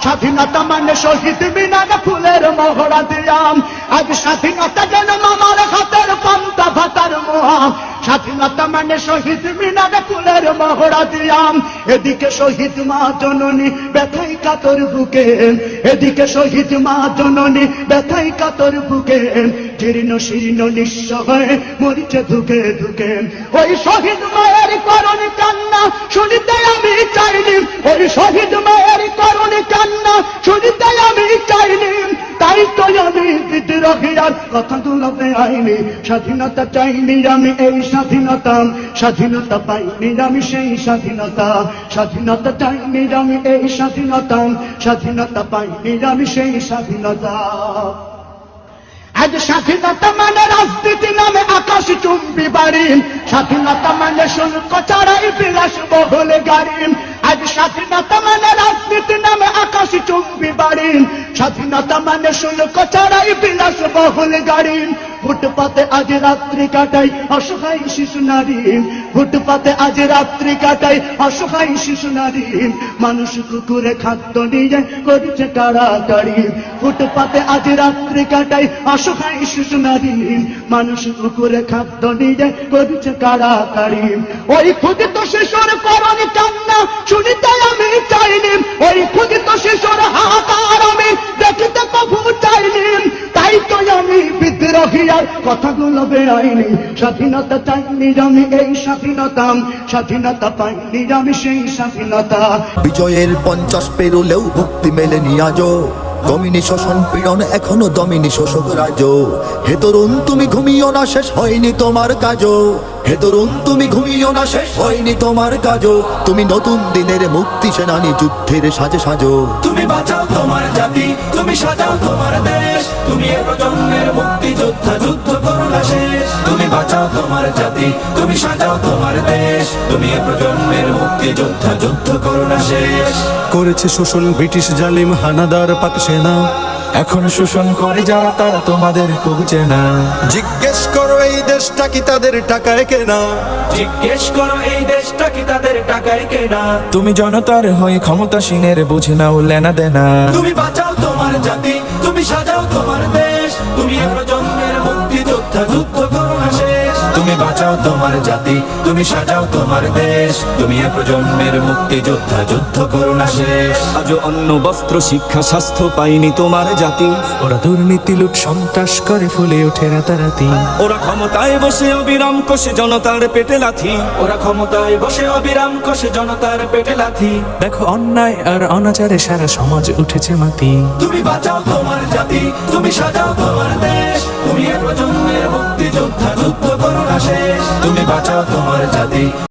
স্বাধীনতা মানে শহীদ মিনারে ফুলের মহড়া দিলাম। আজ স্বাধীনতা যেন মামার হাতের পান্তা ভাতার মোয়া। স্বাধীনতা মানে শহীদ মিনারে ফুলের মহড়া দিলাম। এদিকে শহীদ মা জননী ব্যথাই কাতর বুকে, এদিকে শহীদ মা জননী ব্যথাই কাতর বুকে। জীর্ণ শীর্ণ নিঃস্ব হয়ে মরিছে ধুকে ধুকে। ওই শহীদ মায়ের করুণ কান্না শুনিতে আমি চাইনি, ওই শহীদ মায়ের করুণ কান্না শুনিতে আমি চাইনি। তাই তো আমি বিদ্রোহীর কথাগুলো বেআইনি। স্বাধীনতা চাইনি আমি এই স্বাধীনতা, স্বাধীনতা পাইনি আমি সেই স্বাধীনতা। স্বাধীনতা চাইনি আমি এই স্বাধীনতা, স্বাধীনতা পাইনি আমি সেই স্বাধীনতা। আজ স্বাধীনতা মানে রাজনীতি নামে আকাশ চুম্বি বাড়ি, স্বাধীনতা মানে শুল্ক ছাড়াই বিলাস বহুল গাড়ি। আজ স্বাধীনতা মানে রাজনীতি নামে আকাশ চুম্বি বাড়ি, স্বাধীনতা মানে শুল্ক ছাড়াই বিলাস বহুল গাড়ি। ফুটপাতে আজ রাত্রি কাটাই অসহায় শিশু নারী, ফুটপাতে আজ রাত্রি কাটাই অসহায় শিশু নারী। মানুষ কুকুরে খাদ্য নিয়ে করছে কাড়াকাড়ি, ফুটপাতে আজ রাত্রি কাটাই অসহায় শিশু নারী। মানুষ কুকুরে খাদ্য নিয়ে করছে কাড়াকাড়ি। ওই ক্ষুদিত শিশুর করুণ কান্না শুনিতে আমি চাইনি, ওই ক্ষুদিত শিশুর হাহাকার আমি দেখিতে কভু চাইনি। তাই তো আমি বিদ্রোহীর কথাগুলো বেআইনি। স্বাধীনতা চাইনি আমি এই স্বাধীনতা, স্বাধীনতা পাইনি আমি সেই স্বাধীনতা। বিজয়ের 50 পেরোলেও মুক্তি মেলেনি আজও, দমিনী শোষণ পীড়ন এখনো দমিনী শোষক রাজ। হে তরুণ তুমি ঘুমিও না, শেষ হয়নি তোমার কাজও। হে তরুণ তুমি ঘুমিও না, শেষ হয়নি তোমার কাজও। তুমি নতুন দিনের মুক্তি সেনানী যুদ্ধের সাজে সাজো। তুমি বাঁচাও তোমার জাতি, তুমি সাজাও তোমার দেশ। তুমি এ প্রজন্মের মুক্তি যোদ্ধা, যুদ্ধ করো না শেষ। তুমি বাঁচাও তোমার জাতি, তুমি সাজাও তোমার দেশ। তুমি এ প্রজন্মের মুক্তি যোদ্ধা, যুদ্ধ করো না শেষ। করেছে শোষণ ব্রিটিশ জালিম হানাদার পাক সেনা, এখন শোষণ করে যারা তারা তোমাদের খুঁজছে না। জিজ্ঞেস করো এই দেশটা কি তাদের টাকায় কেনা। জিজ্ঞেস করো এই দেশটা কি তাদের টাকায় কেনা। তুমি জনতার হয়ে ক্ষমতাসীনের বুঝে নাও লেনা দেনা। তুমি বাঁচাও তোমার জাতি, তুমি সাজাও তোমার দেশ। তুমি এ প্রজন্মের মুক্তি যোদ্ধা, যুদ্ধ করো না শেষ। তুমি বাঁচাও তোমার জাতি, তুমি সাজাও তোমার দেশ। তুমি এ প্রজন্মের মুক্তি যোদ্ধা, যুদ্ধ করো না শেষ। আজ অন্ন বস্ত্র শিক্ষা স্বাস্থ্য পাইনি তোমার জাতি। ওরা দুর্নীতি লুট সন্ত্রাস করে ফুলে ওঠে রাতারাতি। ওরা ক্ষমতায় বসে অবিরাম কষে জনতার পেটে লাথি। ওরা ক্ষমতায় বসে অবিরাম কষে জনতার পেটে লাথি। দেখো অন্যায় আর অনাচারে সারা সমাজ উঠেছে মাতি। তুমি বাঁচাও তোমার জাতি, তুমি সাজাও তোমার দেশ। তুমি এ প্রজন্মের মুক্তি যোদ্ধা, যুদ্ধ করো না শেষ। তুমি বাঁচাও তোমার জাতি।